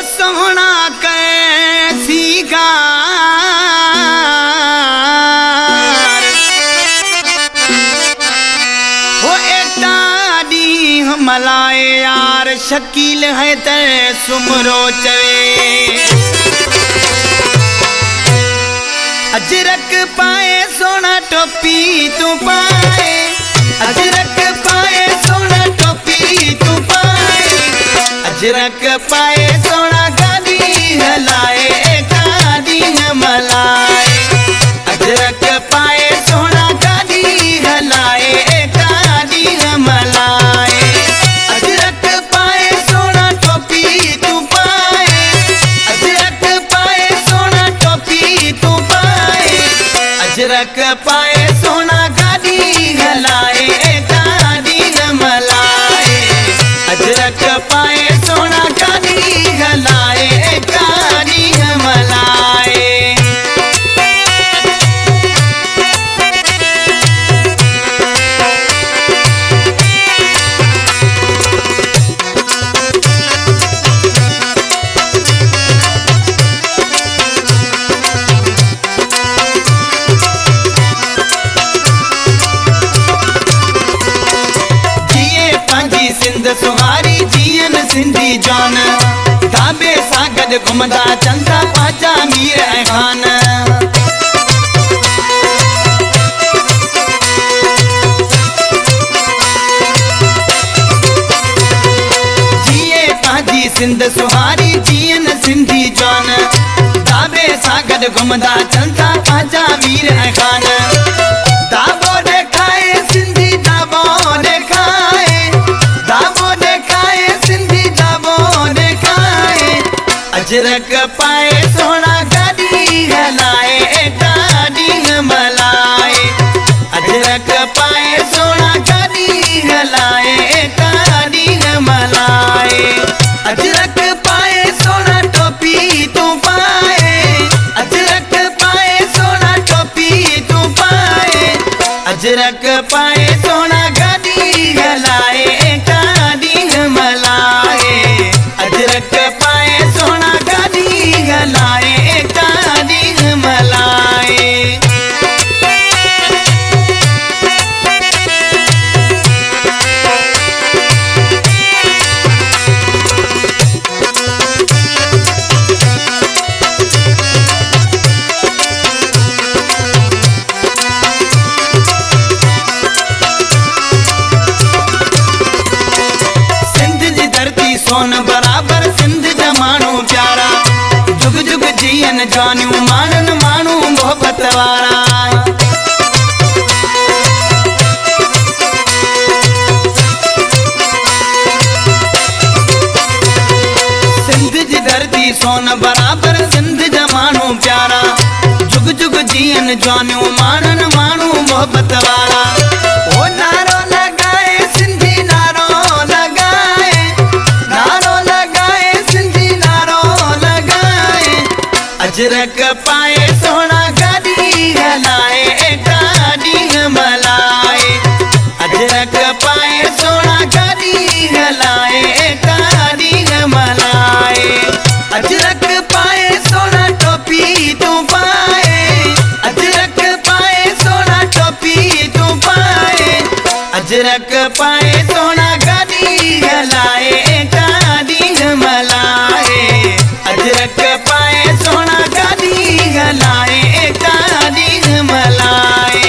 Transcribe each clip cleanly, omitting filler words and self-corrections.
सोहना कैसी गार हो एकता दी मलाए यार शकील है ते सुमरो चवे अजरक पाए सोना टोपी तू पाए अजरक पाए सोना टोपी तू पाए अजरक पाए सोना गादी हलाए गादी मलाए अजरक पाए सोना गादी हलाए गादी मलाए अजरक पाए सोना टोपी तू पाए अजरक पाए सोना टोपी तू पाए अजरक पाए सोना गादी हलाए गादी मलाए अजरक पाए सोना गादी हलाए गादी मलाए सिंध सुहारी जियन सिंधी जान दाबे सागद घुमदा चंदा पाचा मीर ऐं खान जिए पाजी सिंध सुहारी जियन सिंधी जान दाबे सागद घुमदा चंदा पाचा मीर ऐं खान दाबो देखाए सिंधी दाबो देखाए दाबो देखाए सिंधी दाबो देखाए अजरक पाए सोना गादी हलाए गादी मलाए अजरक पाए सोना गादी हलाए गादी मलाए अजरक पाए सोना टोपी तू पाए अजरक पाए सोना टोपी तू पाए अजरक पाए सोना गादी हलाए गादी मलाए अजरक पाए सोना गादी हलाए गादी मलाए सोन बराबर सिंध जा माण्हू प्यारा जुग जुग जियन जानियूं मानन माण्हू मोहब्बत वारा सिंध जी धरती सोन बराबर सिंध जा माण्हू प्यारा जुग जुग जियन जानियूं मानन माण्हू मोहब्बत वारा ओ नारो लगाए सिंधी नारो लगाए नारो लगाए सिंधी नारो लगाए अजरक पाए सोना गादी हलाए गादी मलाए अजरक पाए सोना गादी हलाए गादी मलाए अजरक पाए सोना टोपी तू पाए अजरक पाए सोना टोपी तू पाए अजरक पाए सोना गादी हलाए गादी मलाए अजरक पाए सोना गादी हलाए गादी मलाए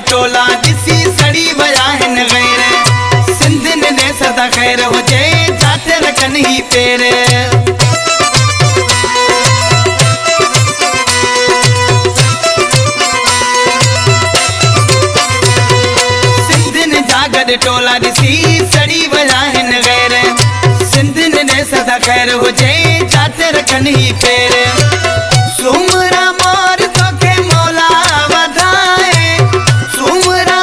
टोला जिसी सड़ी वया हिन गैर सिंधिन ने सदा खैर हुजे जाते रखन ही पेर सिंधिन जागद टोला जिसी सड़ी वया हिन गैर सिंधिन ने सदा खैर हुजे जाते रखन ही पेर सुमरा मोर तो के मौला वधाए सुमरा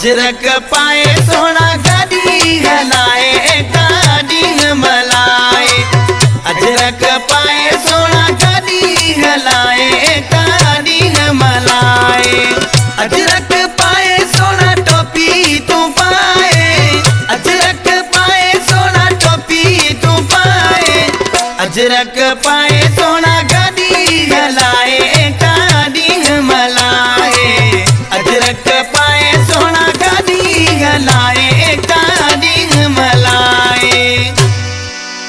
अजरक पाए सोना गाड़ी हलाए गाड़ी मलाए। अजरक पाए सोना गाड़ी हलाए गाड़ी मलाए। अजरक पाए सोना टोपी तू पाए। अजरक पाए सोना टोपी तू पाए। अजरक पाए सोना गाड़ी हलाए गाड़ी मलाए। अजरक पाए सोना गाड़ी हलाए